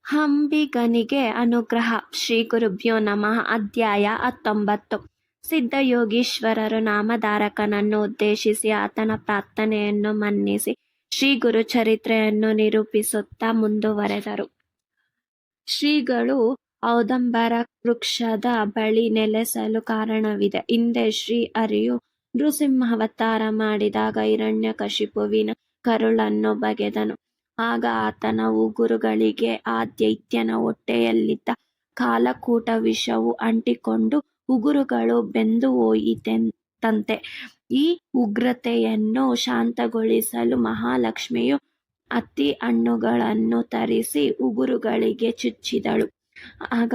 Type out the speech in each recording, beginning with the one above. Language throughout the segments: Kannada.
ಅಂಬಿಗನಿಗೆ ಅನುಗ್ರಹ. ಶ್ರೀ ಗುರುಭ್ಯೋ ನಮಃ. ಅಧ್ಯಾಯ 19. ಸಿದ್ಧಯೋಗೀಶ್ವರರು ನಾಮಧಾರಕನನ್ನು ಉದ್ದೇಶಿಸಿ ಆತನ ಪ್ರಾರ್ಥನೆಯನ್ನು ಮನ್ನಿಸಿ ಶ್ರೀ ಗುರು ಚರಿತ್ರೆಯನ್ನು ನಿರೂಪಿಸುತ್ತಾ ಮುಂದುವರೆದರು. ಶ್ರೀಗಳು ಔದಂಬರ ವೃಕ್ಷದ ಬಳಿ ನೆಲೆಸಲು ಕಾರಣವಿದೆ. ಹಿಂದೆ ಶ್ರೀ ಹರಿಯು ನೃಸಿಂಹಾವತಾರ ಮಾಡಿದಾಗ ಹಿರಣ್ಯಕಶಿಪುವಿನ ಕರುಳನ್ನು ಬಗೆದನು. ಆಗ ಆತನ ಉಗುರುಗಳಿಗೆ ಆ ದೈತ್ಯನ ಹೊಟ್ಟೆಯಲ್ಲಿದ್ದ ಕಾಲಕೂಟ ವಿಷವು ಅಂಟಿಕೊಂಡು ಉಗುರುಗಳು ಬೆಂದು ಹೋಯಿತಂತೆ. ಈ ಉಗ್ರತೆಯನ್ನು ಶಾಂತಗೊಳಿಸಲು ಮಹಾಲಕ್ಷ್ಮಿಯು ಅತ್ತಿ ಹಣ್ಣುಗಳನ್ನು ತರಿಸಿ ಉಗುರುಗಳಿಗೆ ಚುಚ್ಚಿದಳು. ಆಗ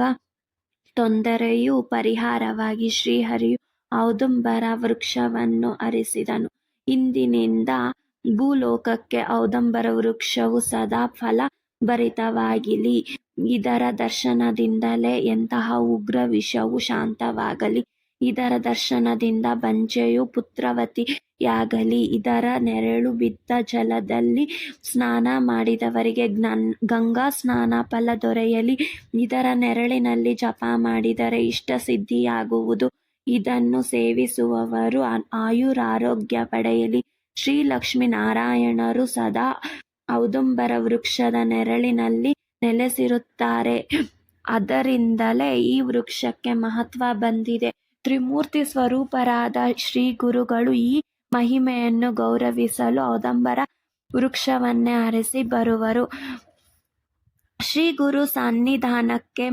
ತೊಂದರೆಯು ಪರಿಹಾರವಾಗಿ ಶ್ರೀಹರಿಯು ಔದುಂಬರ ವೃಕ್ಷವನ್ನು ಹರಿಸಿದನು. ಇಂದಿನಿಂದ ಭೂಲೋಕಕ್ಕೆ ಔದಂಬರ ವೃಕ್ಷವು ಸದಾ ಫಲ ಭರಿತವಾಗಿಲಿ. ಇದರ ದರ್ಶನದಿಂದಲೇ ಎಂತಹ ಉಗ್ರ ವಿಷವು ಶಾಂತವಾಗಲಿ. ಇದರ ದರ್ಶನದಿಂದ ಬಂಜೆಯು ಪುತ್ರವತಿಯಾಗಲಿ. ಇದರ ನೆರಳು ಬಿದ್ದ ಜಲದಲ್ಲಿ ಸ್ನಾನ ಮಾಡಿದವರಿಗೆ ಗಂಗಾ ಸ್ನಾನ ಫಲ ದೊರೆಯಲಿ. ಇದರ ನೆರಳಿನಲ್ಲಿ ಜಪ ಮಾಡಿದರೆ ಇಷ್ಟ ಸಿದ್ಧಿಯಾಗುವುದು. ಇದನ್ನು ಸೇವಿಸುವವರು ಆಯುರಾರೋಗ್ಯ ಪಡೆಯಲಿ. ಶ್ರೀ ಲಕ್ಷ್ಮೀನಾರಾಯಣರು ಸದಾ ಔದುಂಬರ ವೃಕ್ಷದ ನೆರಳಿನಲ್ಲಿ ನೆಲೆಸಿರುತ್ತಾರೆ. ಅದರಿಂದಲೇ ಈ ವೃಕ್ಷಕ್ಕೆ ಮಹತ್ವ ಬಂದಿದೆ. ತ್ರಿಮೂರ್ತಿ ಸ್ವರೂಪರಾದ ಶ್ರೀ ಗುರುಗಳು ಈ ಮಹಿಮೆಯನ್ನು ಗೌರವಿಸಲು ಔದಂಬರ ವೃಕ್ಷವನ್ನೇ ಹರಿಸಿ ಬರುವರು. ಶ್ರೀ ಗುರು ಸನ್ನಿಧಾನಕ್ಕೆ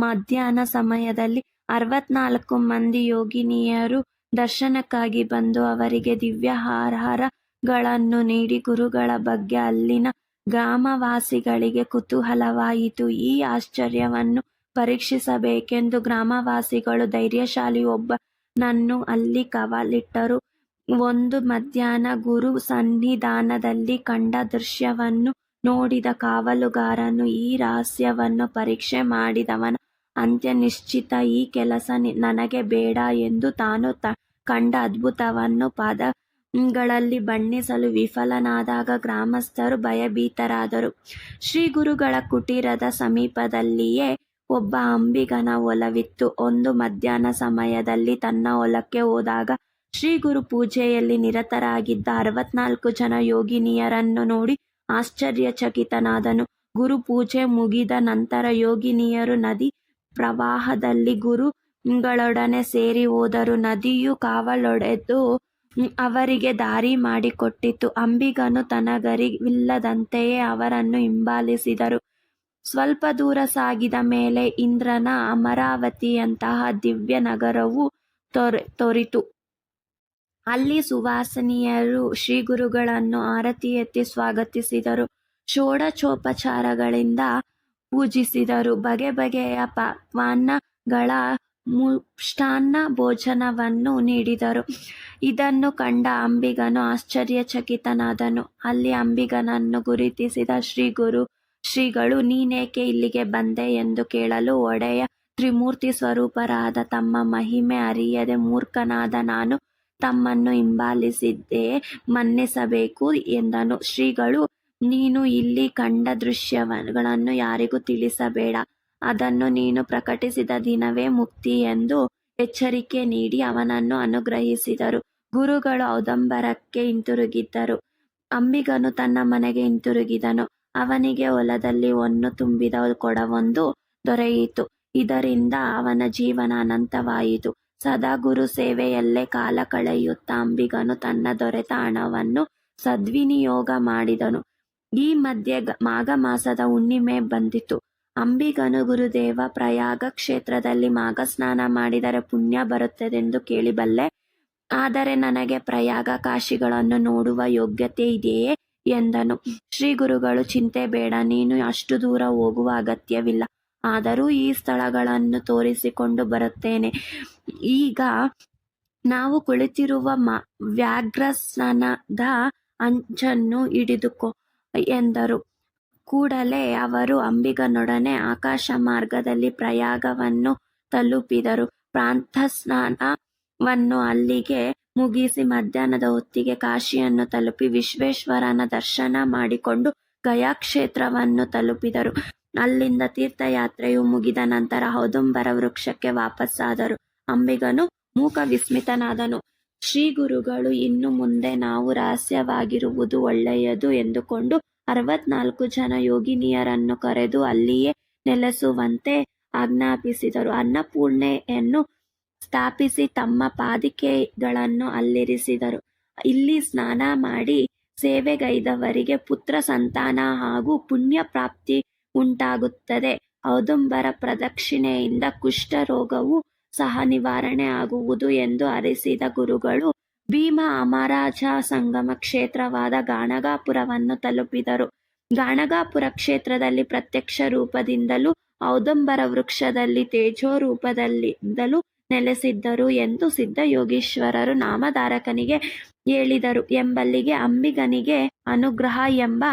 ಮಧ್ಯಾಹ್ನ ಸಮಯದಲ್ಲಿ 64 ಮಂದಿ ಯೋಗಿನಿಯರು ದರ್ಶನಕ್ಕಾಗಿ ಬಂದು ಅವರಿಗೆ ದಿವ್ಯಾಹಾರಗಳನ್ನು ನೀಡಿ ಗುರುಗಳ ಬಗ್ಗೆ ಅಲ್ಲಿನ ಗ್ರಾಮವಾಸಿಗಳಿಗೆ ಕುತೂಹಲವಾಯಿತು. ಈ ಆಶ್ಚರ್ಯವನ್ನು ಪರೀಕ್ಷಿಸಬೇಕೆಂದು ಗ್ರಾಮವಾಸಿಗಳು ಧೈರ್ಯಶಾಲಿ ಒಬ್ಬನನ್ನು ಅಲ್ಲಿ ಕವಲಿಟ್ಟರು. ಒಂದು ಮಧ್ಯಾಹ್ನ ಗುರು ಸನ್ನಿಧಾನದಲ್ಲಿ ಕಂಡ ದೃಶ್ಯವನ್ನು ನೋಡಿದ ಕಾವಲುಗಾರನು ಈ ರಹಸ್ಯವನ್ನು ಪರೀಕ್ಷೆ ಮಾಡಿದವನ ಅಂತ್ಯ ನಿಶ್ಚಿತ. ಈ ಕೆಲಸ ನನಗೆ ಬೇಡ ಎಂದು ತಾನು ಕಂಡ ಅದ್ಭುತವನ್ನು ಪದಗಳಲ್ಲಿ ಬಣ್ಣಿಸಲು ವಿಫಲನಾದಾಗ ಗ್ರಾಮಸ್ಥರು ಭಯಭೀತರಾದರು. ಶ್ರೀ ಗುರುಗಳ ಕುಟೀರದ ಸಮೀಪದಲ್ಲಿಯೇ ಒಬ್ಬ ಅಂಬಿಗನ ಹೊಲವಿತ್ತು. ಒಂದು ಮಧ್ಯಾಹ್ನ ಸಮಯದಲ್ಲಿ ತನ್ನ ಹೊಲಕ್ಕೆ ಹೋದಾಗ ಶ್ರೀ ಗುರು ಪೂಜೆಯಲ್ಲಿ ನಿರತರಾಗಿದ್ದ 64 ಜನ ಯೋಗಿನಿಯರನ್ನು ನೋಡಿ ಆಶ್ಚರ್ಯಚಕಿತನಾದನು. ಗುರು ಪೂಜೆ ಮುಗಿದ ನಂತರ ಯೋಗಿನಿಯರು ನದಿ ಪ್ರವಾಹದಲ್ಲಿ ಗುರುಗಳೊಡನೆ ಸೇರಿ ಹೋದರು. ನದಿಯು ಕಾವಲೊಡೆದು ಅವರಿಗೆ ದಾರಿ ಮಾಡಿಕೊಟ್ಟಿತು. ಅಂಬಿಗನು ತನಗರಿವಿಲ್ಲದಂತೆಯೇ ಅವರನ್ನು ಹಿಂಬಾಲಿಸಿದರು. ಸ್ವಲ್ಪ ದೂರ ಸಾಗಿದ ಮೇಲೆ ಇಂದ್ರನ ಅಮರಾವತಿಯಂತಹ ದಿವ್ಯ ನಗರವು ತೋರಿತು. ಅಲ್ಲಿ ಸುವಾಸಿನಿಯರು ಶ್ರೀಗುರುಗಳನ್ನು ಆರತಿ ಎತ್ತಿ ಸ್ವಾಗತಿಸಿದರು. ಷೋಡಶೋಪಚಾರಗಳಿಂದ ಪೂಜಿಸಿದರು. ಬಗೆ ಬಗೆಯ ಪಕ್ವಾನ್ನಗಳ ಮೃಷ್ಟಾನ್ನ ಭೋಜನವನ್ನು ನೀಡಿದರು. ಇದನ್ನು ಕಂಡ ಅಂಬಿಗನು ಆಶ್ಚರ್ಯಚಕಿತನಾದನು. ಅಲ್ಲಿ ಅಂಬಿಗನನ್ನು ಗುರುತಿಸಿದ ಶ್ರೀಗಳು ನೀನೇಕೆ ಇಲ್ಲಿಗೆ ಬಂದೆ ಎಂದು ಕೇಳಲು ಒಡೆಯ ತ್ರಿಮೂರ್ತಿ ಸ್ವರೂಪರಾದ ತಮ್ಮ ಮಹಿಮೆ ಅರಿಯದೆ ಮೂರ್ಖನಾದ ನಾನು ತಮ್ಮನ್ನು ಹಿಂಬಾಲಿಸಿದ್ದೆ, ಮನ್ನಿಸಬೇಕು ಎಂದನು. ಶ್ರೀಗಳು ನೀನು ಇಲ್ಲಿ ಕಂಡ ದೃಶ್ಯಗಳನ್ನು ಯಾರಿಗೂ ತಿಳಿಸಬೇಡ. ಅದನ್ನು ನೀನು ಪ್ರಕಟಿಸಿದ ದಿನವೇ ಮುಕ್ತಿ ಎಂದು ಎಚ್ಚರಿಕೆ ನೀಡಿ ಅವನನ್ನು ಅನುಗ್ರಹಿಸಿದರು. ಗುರುಗಳು ಔದಂಬರಕ್ಕೆ ಹಿಂತಿರುಗಿದ್ದರು. ಅಂಬಿಗನು ತನ್ನ ಮನೆಗೆ ಹಿಂತಿರುಗಿದನು. ಅವನಿಗೆ ಹೊಲದಲ್ಲಿ ಹೊನ್ನು ತುಂಬಿದ ಕೊಡವೊಂದು ದೊರೆಯಿತು. ಇದರಿಂದ ಅವನ ಜೀವನ ಅನಂತವಾಯಿತು. ಸದಾ ಗುರು ಸೇವೆಯಲ್ಲೇ ಕಾಲ ಕಳೆಯುತ್ತಾ ಅಂಬಿಗನು ತನ್ನ ದೊರೆತ ಹಣವನ್ನು ಸದ್ವಿನಿಯೋಗ ಮಾಡಿದನು. ಈ ಮಧ್ಯೆ ಮಾಘ ಮಾಸದ ಹುಣ್ಣಿಮೆ ಬಂದಿತು. ಅಂಬಿಗನು ಗುರುದೇವ, ಪ್ರಯಾಗ ಕ್ಷೇತ್ರದಲ್ಲಿ ಮಾಘ ಸ್ನಾನ ಮಾಡಿದರೆ ಪುಣ್ಯ ಬರುತ್ತದೆಂದು ಕೇಳಿಬಲ್ಲೆ. ಆದರೆ ನನಗೆ ಪ್ರಯಾಗ ಕಾಶಿಗಳನ್ನು ನೋಡುವ ಯೋಗ್ಯತೆ ಇದೆಯೇ ಎಂದನು. ಶ್ರೀ ಗುರುಗಳು ಚಿಂತೆ ಬೇಡ, ನೀನು ಅಷ್ಟು ದೂರ ಹೋಗುವ ಅಗತ್ಯವಿಲ್ಲ. ಆದರೂ ಈ ಸ್ಥಳಗಳನ್ನು ತೋರಿಸಿಕೊಂಡು ಬರುತ್ತೇನೆ. ಈಗ ನಾವು ಕುಳಿತಿರುವ ವ್ಯಾಘ್ರಸ್ನಾನದ ಅಂಚನ್ನು ಹಿಡಿದುಕೋ ಎಂದರು. ಕೂಡಲೇ ಅವರು ಅಂಬಿಗನೊಡನೆ ಆಕಾಶ ಮಾರ್ಗದಲ್ಲಿ ಪ್ರಯಾಗವನ್ನು ತಲುಪಿದರು. ಪ್ರಾತಃಸ್ನಾನವನ್ನು ಅಲ್ಲಿಗೆ ಮುಗಿಸಿ ಮಧ್ಯಾಹ್ನದ ಹೊತ್ತಿಗೆ ಕಾಶಿಯನ್ನು ತಲುಪಿ ವಿಶ್ವೇಶ್ವರನ ದರ್ಶನ ಮಾಡಿಕೊಂಡು ಗಯಾ ಕ್ಷೇತ್ರವನ್ನು ತಲುಪಿದರು. ಅಲ್ಲಿಂದ ತೀರ್ಥಯಾತ್ರೆಯು ಮುಗಿದ ನಂತರ ಔದುಂಬರ ವೃಕ್ಷಕ್ಕೆ ವಾಪಸ್ಸಾದರು. ಅಂಬಿಗನು ಮೂಕ ವಿಸ್ಮಿತನಾದನು. ಶ್ರೀ ಗುರುಗಳು ಇನ್ನು ಮುಂದೆ ನಾವು ರಹಸ್ಯವಾಗಿರುವುದು ಒಳ್ಳೆಯದು ಎಂದುಕೊಂಡು 64 ಜನ ಯೋಗಿನಿಯರನ್ನು ಕರೆದು ಅಲ್ಲಿಯೇ ನೆಲೆಸುವಂತೆ ಆಜ್ಞಾಪಿಸಿದರು. ಅನ್ನಪೂರ್ಣೆಯನ್ನು ಸ್ಥಾಪಿಸಿ ತಮ್ಮ ಪಾದಿಕೆಗಳನ್ನು ಅಲ್ಲಿರಿಸಿದರು. ಇಲ್ಲಿ ಸ್ನಾನ ಮಾಡಿ ಸೇವೆಗೈದವರಿಗೆ ಪುತ್ರ ಸಂತಾನ ಹಾಗೂ ಪುಣ್ಯ ಪ್ರಾಪ್ತಿ ಉಂಟಾಗುತ್ತದೆ. ಔದುಂಬರ ಪ್ರದಕ್ಷಿಣೆಯಿಂದ ಕುಷ್ಠ ರೋಗವೂ ಸಹ ನಿವಾರಣೆ ಆಗುವುದು ಎಂದು ಅರಿಸಿದ ಗುರುಗಳು ಭೀಮ ಅಮರಾಜ ಸಂಗಮ ಕ್ಷೇತ್ರವಾದ ಗಾಣಗಾಪುರವನ್ನು ತಲುಪಿದರು. ಗಾಣಗಾಪುರ ಕ್ಷೇತ್ರದಲ್ಲಿ ಪ್ರತ್ಯಕ್ಷ ರೂಪದಿಂದಲೂ ಔದುಂಬರ ವೃಕ್ಷದಲ್ಲಿ ತೇಜೋ ರೂಪದಲ್ಲಿಂದಲೂ ನೆಲೆಸಿದ್ದರು ಎಂದು ಸಿದ್ಧಯೋಗೀಶ್ವರರು ನಾಮಧಾರಕನಿಗೆ ಹೇಳಿದರು ಎಂಬಲ್ಲಿಗೆ ಅಂಬಿಗನಿಗೆ ಅನುಗ್ರಹ ಎಂಬ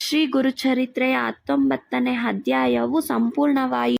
ಶ್ರೀ ಗುರುಚರಿತ್ರೆಯ 19ನೇ ಅಧ್ಯಾಯವು ಸಂಪೂರ್ಣವಾಯಿತು.